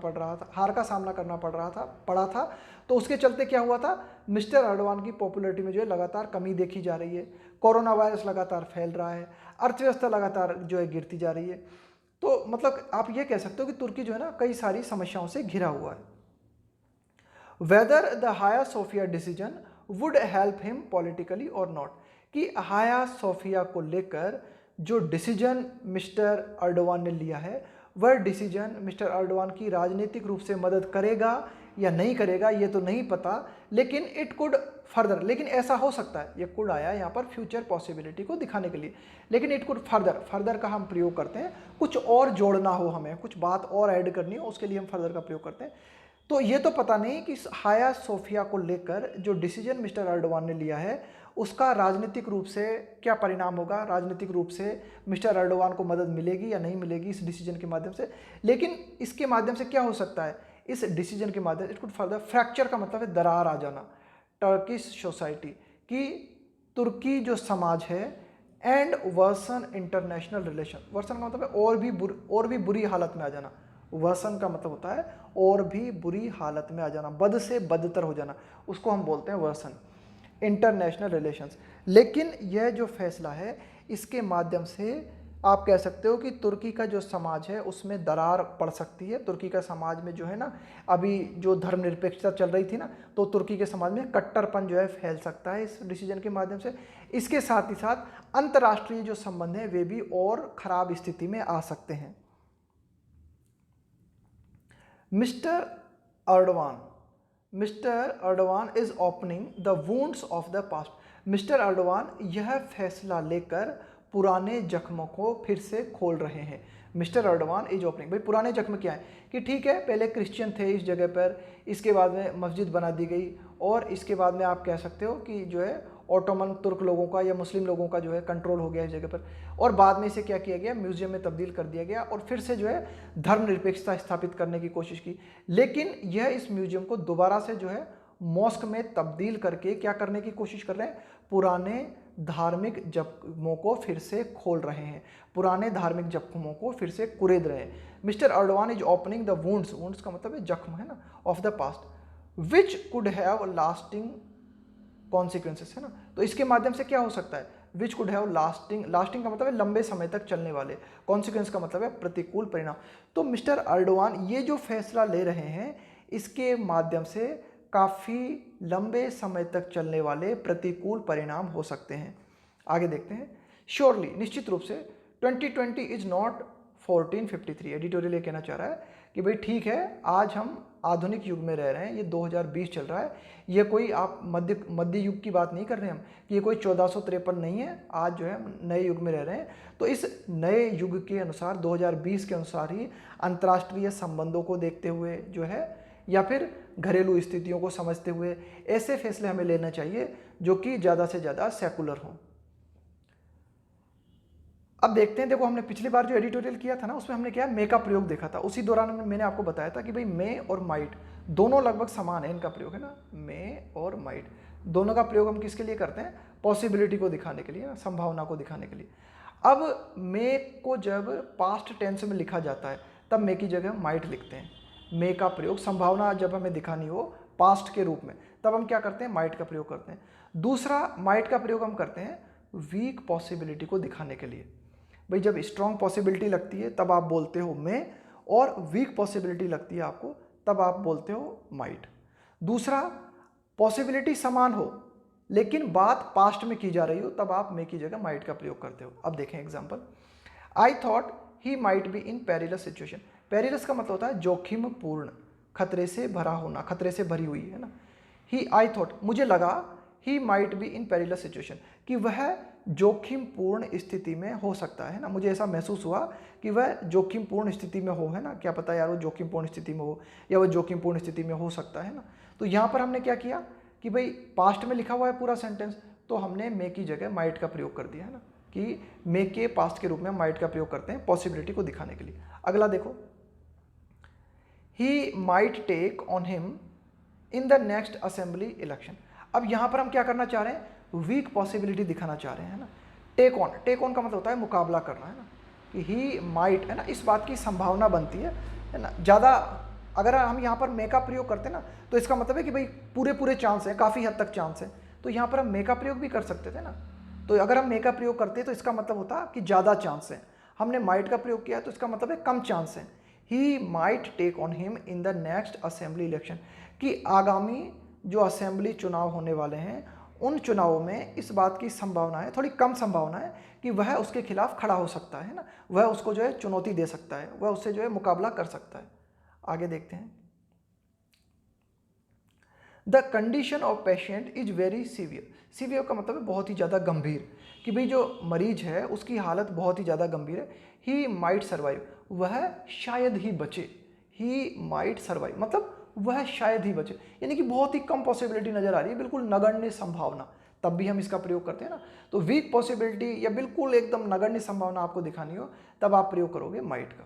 पड़ा था। तो उसके चलते क्या हुआ था, मिस्टर अर्डवान की पॉपुलरिटी में जो है लगातार कमी देखी जा रही है। कोरोना वायरस लगातार फैल रहा है, अर्थव्यवस्था लगातार जो है गिरती जा रही है। तो मतलब आप ये कह सकते हो कि तुर्की जो है ना कई सारी समस्याओं से घिरा हुआ है। Whether the Hagia Sophia decision would help him politically और नॉट, कि हाया सोफिया को लेकर जो डिसीजन मिस्टर अर्डोवान ने लिया है वह डिसीजन मिस्टर अर्डोवान की राजनीतिक रूप से मदद करेगा या नहीं करेगा ये तो नहीं पता, लेकिन इट कुड फर्दर, लेकिन ऐसा हो सकता है, ये कुड आया यहाँ पर फ्यूचर पॉसिबिलिटी को दिखाने के लिए, लेकिन इट कुड फर्दर, फर्दर का हम प्रयोग करते हैं, कुछ और जोड़ना हो, हमें कुछ बात और ऐड करनी हो, उसके लिए हम फर्दर का प्रयोग करते हैं। तो ये तो पता नहीं कि हाया सोफिया को लेकर जो डिसीजन मिस्टर अर्डोवान ने लिया है उसका राजनीतिक रूप से क्या परिणाम होगा, राजनीतिक रूप से मिस्टर अर्डोवान को मदद मिलेगी या नहीं मिलेगी इस डिसीजन के माध्यम से। लेकिन इसके माध्यम से क्या हो सकता है, इस डिसीजन के माध्यम इट कुड फर्दर, फ्रैक्चर का मतलब है दरार आ जाना, टर्किश सोसाइटी की, तुर्की जो समाज है, and worsen international relation, worsen का मतलब है और भी बुरी हालत में आ जाना, वर्सन का मतलब होता है और भी बुरी हालत में आ जाना, बद से बदतर हो जाना, उसको हम बोलते हैं वर्सन इंटरनेशनल रिलेशंस। लेकिन यह जो फैसला है इसके माध्यम से आप कह सकते हो कि तुर्की का जो समाज है उसमें दरार पड़ सकती है। तुर्की का समाज में जो है ना, अभी जो धर्मनिरपेक्षता चल रही थी ना, तो तुर्की के समाज में कट्टरपन जो है फैल सकता है इस डिसीजन के माध्यम से। इसके साथ ही साथ अंतर्राष्ट्रीय जो संबंध है वे भी और खराब स्थिति में आ सकते हैं। Mister Erdogan is opening the wounds of the past. Mister Erdogan यह फैसला लेकर पुराने जख्मों को फिर से खोल रहे हैं। मिस्टर अर्डोवान इज ओपनिंग, भाई पुराने जख्म क्या है कि ठीक है पहले क्रिश्चियन थे इस जगह पर, इसके बाद में मस्जिद बना दी गई, और इसके बाद में आप कह सकते हो कि जो है ऑटोमन तुर्क लोगों का या मुस्लिम लोगों का जो है कंट्रोल हो गया इस जगह पर, और बाद में इसे क्या किया गया, म्यूजियम में तब्दील कर दिया गया और फिर से जो है धर्मनिरपेक्षता स्थापित करने की कोशिश की। लेकिन यह इस म्यूजियम को दोबारा से जो है मॉस्क में तब्दील करके क्या करने की कोशिश कर रहे हैं, पुराने धार्मिक जख्मों को फिर से खोल रहे हैं, पुराने धार्मिक जख्मों को फिर से कुरेद रहे हैं। Mister Erdogan is opening the wounds, wounds का मतलब है जख्म है ना, of the past which could have lasting consequences है ना। तो इसके माध्यम से क्या हो सकता है, विच कुड हैव लास्टिंग, लास्टिंग का मतलब है लंबे समय तक चलने वाले, कॉन्सिक्वेंस का मतलब है प्रतिकूल परिणाम। तो मिस्टर अर्डोवान ये जो फैसला ले रहे हैं इसके माध्यम से काफ़ी लंबे समय तक चलने वाले प्रतिकूल परिणाम हो सकते हैं। आगे देखते हैं। श्योरली, निश्चित रूप से 2020 इज नॉट 1453। एडिटोरियल ये कहना चाह रहा है कि भाई ठीक है आज हम आधुनिक युग में रह रहे हैं, ये 2020 चल रहा है, ये कोई आप मध्य युग की बात नहीं कर रहे हम कि ये कोई 1453 नहीं है, आज जो है नए युग में रह रहे हैं। तो इस नए युग के अनुसार 2020 के अनुसार ही अंतर्राष्ट्रीय संबंधों को देखते हुए जो है या फिर घरेलू स्थितियों को समझते हुए ऐसे फैसले हमें लेना चाहिए जो कि ज़्यादा से ज़्यादा सेकुलर हों। अब देखते हैं, देखो हमने पिछली बार जो एडिटोरियल किया था ना उसमें हमने क्या मे का प्रयोग देखा था, उसी दौरान मैंने आपको बताया था कि भाई मे और माइट दोनों लगभग समान है, इनका प्रयोग है ना, मे और माइट दोनों का प्रयोग हम किसके लिए करते हैं, पॉसिबिलिटी को दिखाने के लिए ना, संभावना को दिखाने के लिए। अब मे को जब पास्ट टेंस में लिखा जाता है तब मे की जगह माइट लिखते हैं। मे का प्रयोग संभावना जब हमें दिखानी हो पास्ट के रूप में तब हम क्या करते हैं, माइट का प्रयोग करते हैं। दूसरा माइट का प्रयोग हम करते हैं वीक पॉसिबिलिटी को दिखाने के लिए। भाई जब स्ट्रॉन्ग पॉसिबिलिटी लगती है तब आप बोलते हो मे, और वीक पॉसिबिलिटी लगती है आपको तब आप बोलते हो माइट। दूसरा, पॉसिबिलिटी समान हो लेकिन बात पास्ट में की जा रही हो तब आप मे की जगह माइट का प्रयोग करते हो। अब देखें example, I thought he might be in perilous situation. Perilous का मतलब होता है जोखिम पूर्ण, खतरे से भरा होना, खतरे से भरी हुई है ना। ही, आई थॉट, मुझे लगा, he might be in perilous situation, कि वह जोखिम पूर्ण स्थिति में हो सकता है ना, मुझे ऐसा महसूस हुआ कि वह जोखिम पूर्ण स्थिति में हो, है ना, क्या पता यार वो जोखिम पूर्ण स्थिति में हो या वह जोखिम पूर्ण स्थिति में हो सकता है ना। तो यहाँ पर हमने क्या किया कि भाई पास्ट में लिखा हुआ है पूरा सेंटेंस, तो हमने मे की जगह माइट का प्रयोग कर दिया है ना, कि मे के पास्ट के रूप में माइट का प्रयोग करते हैं पॉसिबिलिटी को दिखाने के लिए। अगला देखो, he might take on him in the next assembly election. अब यहाँ पर हम क्या करना चाह रहे हैं, वीक पॉसिबिलिटी दिखाना चाह रहे हैं ना। टेक ऑन, टेक ऑन का मतलब होता है मुकाबला करना, है ना, कि ही माइट, है ना, इस बात की संभावना बनती है ना। ज़्यादा अगर हम यहाँ पर मे का प्रयोग करते हैं ना तो इसका मतलब है कि भाई पूरे चांस है, काफ़ी हद तक चांस है, तो यहाँ पर हम मे का प्रयोग भी कर सकते थे ना। तो अगर हम मे का प्रयोग करते तो इसका मतलब होता कि ज़्यादा चांस है। हमने माइट का प्रयोग किया तो इसका मतलब है कम चांस है। He might take on him in the next assembly election, कि आगामी जो असेंबली चुनाव होने वाले हैं उन चुनावों में इस बात की संभावना है, थोड़ी कम संभावना है कि वह उसके खिलाफ खड़ा हो सकता है ना, वह उसको जो है चुनौती दे सकता है, वह उससे जो है मुकाबला कर सकता है। आगे देखते हैं। The condition of patient is very severe. Severe का मतलब है बहुत ही ज़्यादा गंभीर, कि भाई जो मरीज है उसकी हालत बहुत ही ज़्यादा गंभीर है। ही माइट सर्वाइव, वह शायद ही बचे। ही माइट सर्वाइव मतलब वह शायद ही बचे, यानी कि बहुत ही कम पॉसिबिलिटी नजर आ रही है, बिल्कुल नगण्य संभावना, तब भी हम इसका प्रयोग करते हैं ना। तो वीक पॉसिबिलिटी या बिल्कुल एकदम नगण्य संभावना आपको दिखानी हो तब आप प्रयोग करोगे माइट का।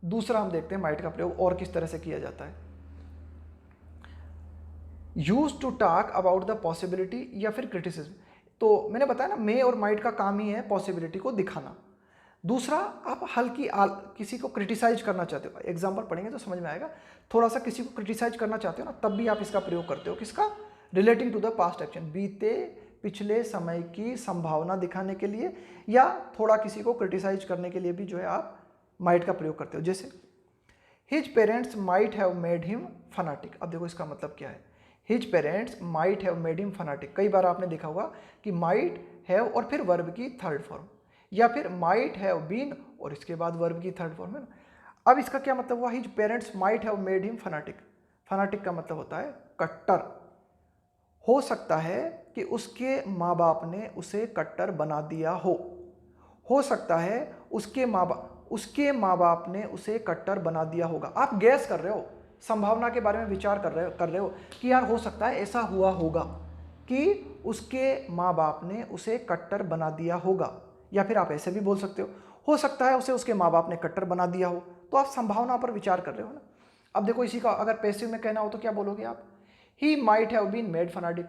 दूसरा हम देखते हैं माइट का प्रयोग और किस तरह से किया जाता है। Use to talk about the possibility या फिर क्रिटिसिज्म। तो मैंने बताया ना, मे और माइट का काम ही है पॉसिबिलिटी को दिखाना। दूसरा, आप किसी को क्रिटिसाइज करना चाहते हो, एग्जाम्पल पढ़ेंगे तो समझ में आएगा। थोड़ा सा किसी को क्रिटिसाइज करना चाहते हो ना, तब भी आप इसका प्रयोग करते हो। किसका? Relating to the past action, बीते पिछले समय की संभावना दिखाने के लिए, या थोड़ा किसी को क्रिटिसाइज करने के लिए भी जो है आप माइट का प्रयोग करते हो। जैसे his parents might have made him fanatic. अब देखो इसका मतलब क्या है। His parents might have made him fanatic, कई बार आपने देखा होगा कि माइट हैव और फिर वर्ब की थर्ड फॉर्म, या फिर माइट हैव बीन और इसके बाद वर्ब की थर्ड फॉर्म है ना। अब इसका क्या मतलब हुआ? His parents might have made him fanatic. Fanatic का मतलब होता है कट्टर। हो सकता है कि उसके माँ बाप ने उसे कट्टर बना दिया हो सकता है उसके माँ बाप ने उसे कट्टर बना दिया होगा। आप गैस कर रहे हो, संभावना के बारे में विचार कर रहे हो कि यार हो सकता है ऐसा हुआ होगा कि उसके माँ बाप ने उसे कट्टर बना दिया होगा, या फिर आप ऐसे भी बोल सकते हो सकता है उसे उसके माँ बाप ने कट्टर बना दिया हो। तो आप संभावना पर विचार कर रहे हो ना। अब देखो इसी का अगर पैसिव में कहना हो तो क्या बोलोगे आप? He might have been made fanatic.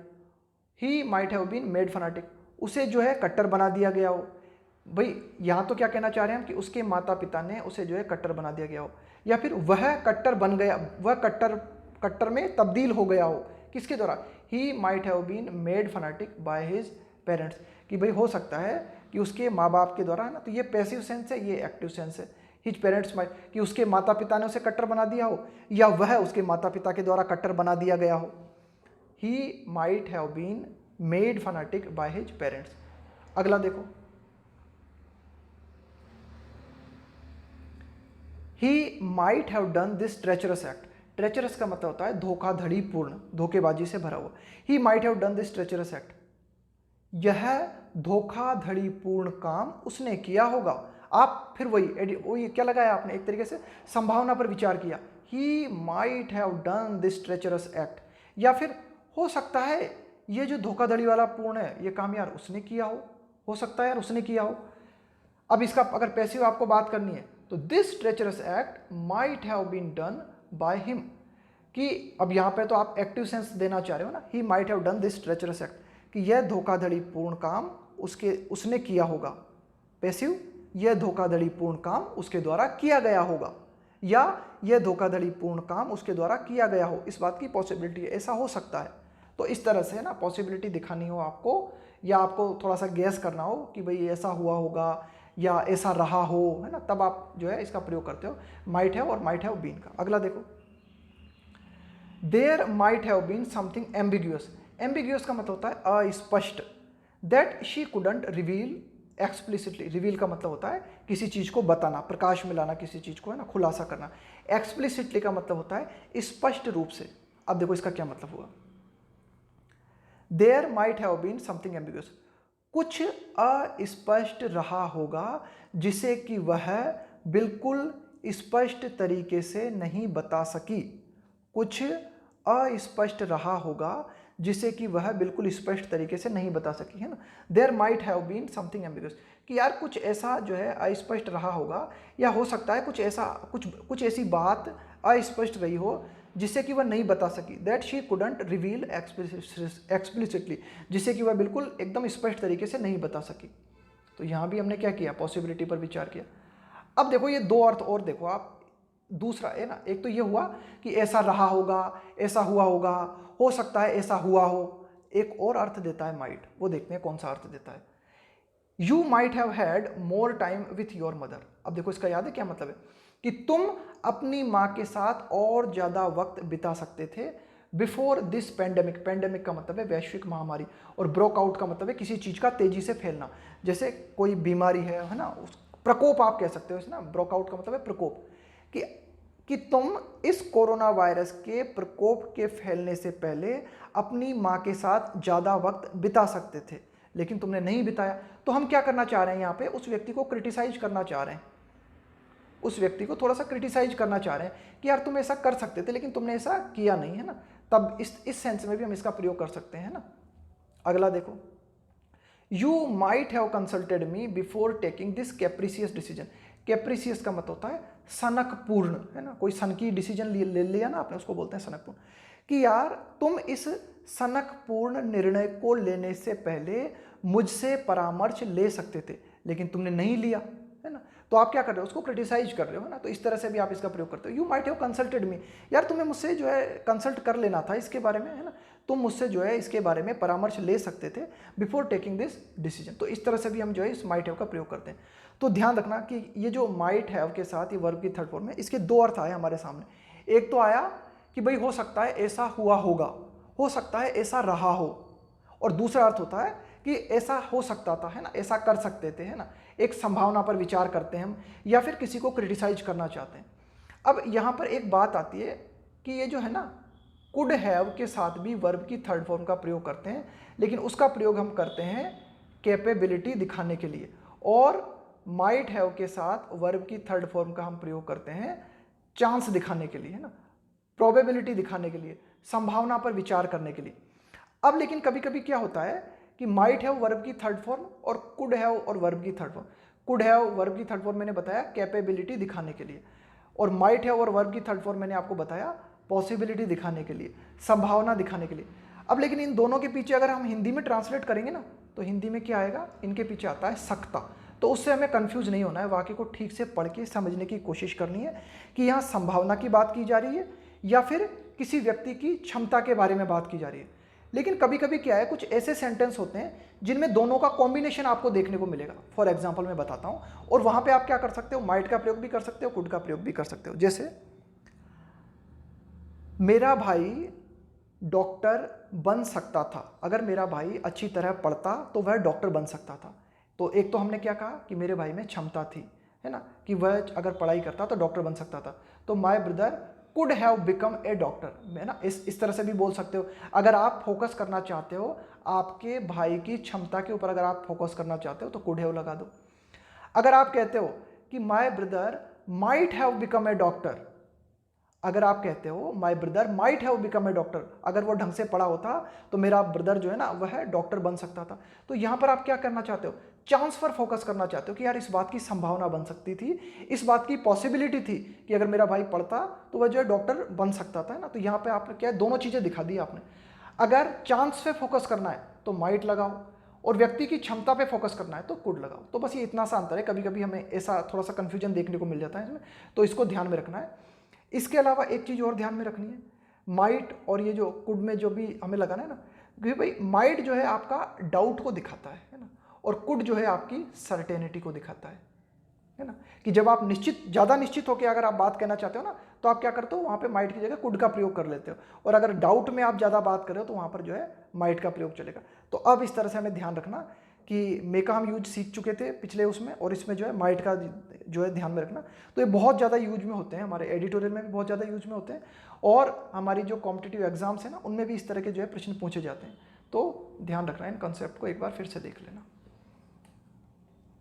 He might have been made fanatic, उसे जो है कट्टर बना दिया गया हो। भाई यहाँ तो क्या कहना चाह रहे हैं हम कि उसके माता पिता ने उसे जो है कट्टर बना दिया गया हो, या फिर वह कट्टर बन गया, वह कट्टर में तब्दील हो गया हो। किसके द्वारा? He might have been made fanatic by his parents, कि भाई हो सकता है कि उसके माँ बाप के द्वारा, है ना। तो ये पैसिव सेंस है, ये एक्टिव सेंस है। हिज पेरेंट्स माइट, कि उसके माता पिता ने उसे कट्टर बना दिया हो, या वह उसके माता पिता के द्वारा कट्टर बना दिया गया हो। He might have been made fanatic by his parents. अगला देखो, he might have done this treacherous act. Treacherous का मतलब होता है धोखाधड़ी पूर्ण, धोखेबाजी से भरा हुआ। ही might have done this treacherous act, यह धोखाधड़ी पूर्ण काम उसने किया होगा। आप फिर वही क्या लगाया आपने? एक तरीके से संभावना पर विचार किया। ही might have done this treacherous act, या फिर हो सकता है ये जो धोखाधड़ी वाला पूर्ण है ये काम यार उसने किया हो सकता है यार उसने किया हो। अब इसका अगर पैसिव आपको बात करनी है तो this treacherous act might have been done by him, कि अब यहाँ पे तो आप एक्टिव सेंस देना चाह रहे हो ना। ही might have done this treacherous act, कि यह धोखाधड़ी पूर्ण काम उसने किया होगा। पैसिव, यह धोखाधड़ी पूर्ण काम उसके द्वारा किया गया होगा, या यह धोखाधड़ी पूर्ण काम उसके द्वारा किया गया हो, इस बात की पॉसिबिलिटी है, ऐसा हो सकता है। तो इस तरह से ना पॉसिबिलिटी दिखानी हो आपको, या आपको थोड़ा सा गैस करना हो कि भाई ऐसा हुआ होगा या ऐसा रहा हो, है ना, तब आप जो है इसका प्रयोग करते हो माइट हैव और माइट हैव बीन का। अगला देखो, there might have been something ambiguous. Ambiguous का मतलब होता है अस्पष्ट। That she couldn't reveal explicitly. Reveal का मतलब होता है किसी चीज को बताना, प्रकाश में लाना किसी चीज को, है ना, खुलासा करना। एक्सप्लिसिटली का मतलब होता है स्पष्ट रूप से। अब देखो इसका क्या मतलब हुआ। There might have been something ambiguous, कुछ अस्पष्ट रहा होगा जिसे कि वह बिल्कुल स्पष्ट तरीके से नहीं बता सकी। कुछ अस्पष्ट रहा होगा जिसे कि वह बिल्कुल स्पष्ट तरीके से नहीं बता सकी, है ना। There might have been something ambiguous, कि यार कुछ ऐसा जो है अस्पष्ट रहा होगा, या हो सकता है कुछ ऐसी बात अस्पष्ट रही हो जिससे कि वह नहीं बता सकी। That she couldn't reveal explicitly, जिसे कि वह बिल्कुल एकदम स्पष्ट तरीके से नहीं बता सकी। तो यहाँ भी हमने क्या किया? पॉसिबिलिटी पर विचार किया। अब देखो ये दो अर्थ और देखो आप। दूसरा है ना, एक तो ये हुआ कि ऐसा रहा होगा, ऐसा हुआ होगा, हो सकता है ऐसा हुआ हो। एक और अर्थ देता है माइट, वो देखते हैं कौन सा अर्थ देता है। You might have had more time with your mother. अब देखो इसका याद है क्या मतलब है? कि तुम अपनी माँ के साथ और ज्यादा वक्त बिता सकते थे बिफोर दिस पेंडेमिक, पेंडेमिक का मतलब है वैश्विक महामारी, और ब्रोकआउट का मतलब है किसी चीज़ का तेजी से फैलना, जैसे कोई बीमारी है ना, उस प्रकोप आप कह सकते हो इस ना, ब्रोकआउट का मतलब है प्रकोप, कि कि तुम इस कोरोना वायरस के प्रकोप के फैलने से पहले अपनी माँ के साथ ज़्यादा वक्त बिता सकते थे, लेकिन तुमने नहीं बिताया। तो हम क्या करना चाह रहे हैं यहाँ पे, उस व्यक्ति को क्रिटिसाइज करना चाह रहे हैं, उस व्यक्ति को थोड़ा सा क्रिटिसाइज करना चाह रहे हैं कि यार तुम ऐसा कर सकते थे लेकिन तुमने ऐसा किया नहीं, है ना। तब इस सेंस में भी हम इसका प्रयोग कर सकते हैं ना। अगला देखो, you might have consulted me before taking this capricious decision. Capricious का मतलब होता है सनकपूर्ण, है ना, कोई सन की डिसीजन ले लिया ना आपने, उसको बोलते हैं सनकपूर्ण। कि यार तुम इस सनकपूर्ण निर्णय को लेने से पहले मुझसे परामर्श ले सकते थे, लेकिन तुमने नहीं लिया, है ना। तो आप क्या कर रहे हो, उसको क्रिटिसाइज कर रहे हो, है ना। तो इस तरह से भी आप इसका प्रयोग करते हो। यू माइट हैव कंसल्टेड मी, यार तुम्हें मुझसे जो है कंसल्ट कर लेना था इसके बारे में, है ना, तुम मुझसे जो है इसके बारे में परामर्श ले सकते थे बिफोर टेकिंग दिस डिसीजन। तो इस तरह से भी हम जो है इस माइट हैव का प्रयोग करते हैं। तो ध्यान रखना कि ये जो माइट हैव के साथ ये वर्ब की थर्ड फॉर्म है, इसके दो अर्थ आए हमारे सामने। एक तो आया कि भाई हो सकता है ऐसा हुआ होगा, हो सकता है ऐसा रहा हो, और दूसरा अर्थ होता है कि ऐसा हो सकता था, है ना, ऐसा कर सकते थे, है ना। एक संभावना पर विचार करते हैं हम, या फिर किसी को क्रिटिसाइज करना चाहते हैं। अब यहाँ पर एक बात आती है कि ये जो है ना, कुड हैव के साथ भी वर्ब की थर्ड फॉर्म का प्रयोग करते हैं, लेकिन उसका प्रयोग हम करते हैं कैपेबिलिटी दिखाने के लिए, और माइट हैव के साथ वर्ब की थर्ड फॉर्म का हम प्रयोग करते हैं चांस दिखाने के लिए, है ना, प्रोबेबिलिटी दिखाने के लिए, संभावना पर विचार करने के लिए। अब लेकिन कभी कभी क्या होता है कि माइट हैव वर्ब की थर्ड फॉर्म और कुड हैव और वर्ब की third form. Could have verb की थर्ड फॉर्म मैंने बताया कैपेबिलिटी दिखाने के लिए, और माइट हैव और वर्ब की थर्ड फॉर्म मैंने आपको बताया पॉसिबिलिटी दिखाने के लिए, संभावना दिखाने के लिए। अब लेकिन इन दोनों के पीछे अगर हम हिंदी में ट्रांसलेट करेंगे ना, तो हिंदी में क्या आएगा, इनके पीछे आता है सकता। तो उससे हमें कंफ्यूज नहीं होना है, वाक्य को ठीक से पढ़ के समझने की कोशिश करनी है कि यहाँ संभावना की बात की जा रही है या फिर किसी व्यक्ति की क्षमता के बारे में बात की जा रही है। लेकिन कभी कभी क्या है, कुछ ऐसे सेंटेंस होते हैं जिनमें दोनों का कॉम्बिनेशन आपको देखने को मिलेगा। फॉर एग्जाम्पल मैं बताता हूँ, और वहां पे आप क्या कर सकते हो, माइट का प्रयोग भी कर सकते हो, कुड का प्रयोग भी कर सकते हो। जैसे मेरा भाई डॉक्टर बन सकता था, अगर मेरा भाई अच्छी तरह पढ़ता तो वह डॉक्टर बन सकता था। तो एक तो हमने क्या कहा कि मेरे भाई में क्षमता थी, है ना, कि वह अगर पढ़ाई करता तो डॉक्टर बन सकता था। तो my brother could have become a doctor, है ना। इस तरह से भी बोल सकते हो। अगर आप फोकस करना चाहते हो आपके भाई की क्षमता के ऊपर, अगर आप फोकस करना चाहते हो तो कुड हैव लगा दो। अगर आप कहते हो कि my brother might have become a doctor, अगर आप कहते हो my brother might have become a doctor, अगर वो ढंग से पढ़ा होता तो मेरा ब्रदर जो है ना वह डॉक्टर बन सकता था। तो यहां पर आप क्या करना चाहते हो, चांस पर फोकस करना चाहते हो कि यार इस बात की संभावना बन सकती थी, इस बात की पॉसिबिलिटी थी कि अगर मेरा भाई पढ़ता तो वह जो है डॉक्टर बन सकता था, है ना। तो यहाँ पे आपने क्या है, दोनों चीजें दिखा दी आपने। अगर चांस पे फोकस करना है तो माइट लगाओ, और व्यक्ति की क्षमता पे फोकस करना है तो कुड लगाओ। तो बस ये इतना सा अंतर है। कभी कभी हमें ऐसा थोड़ा सा कंफ्यूजन देखने को मिल जाता है इसमें, तो इसको ध्यान में रखना है। इसके अलावा एक चीज़ और ध्यान में रखनी है, माइट और ये जो कुड में जो भी हमें लगाना है ना, क्योंकि भाई माइट जो है आपका डाउट को दिखाता है ना, और कुड जो है आपकी सर्टेनिटी को दिखाता है ना। कि जब आप ज़्यादा निश्चित होकर अगर आप बात कहना चाहते हो ना, तो आप क्या करते हो, वहाँ पे माइट की जगह कुड का प्रयोग कर लेते हो, और अगर डाउट में आप ज़्यादा बात कर रहे हो तो वहाँ पर जो है माइट का प्रयोग चलेगा। तो अब इस तरह से हमें ध्यान रखना कि मे का हम यूज सीख चुके थे पिछले उसमें, और इसमें जो है माइट का जो है ध्यान में रखना। तो ये बहुत ज़्यादा यूज में होते हैं, हमारे एडिटोरियल में भी बहुत ज़्यादा यूज में होते हैं, और हमारी जो कॉम्पिटिटिव एग्जाम्स है ना उनमें भी इस तरह के जो है प्रश्न पूछे जाते हैं। तो ध्यान रखना, इन कॉन्सेप्ट को एक बार फिर से देख लेना।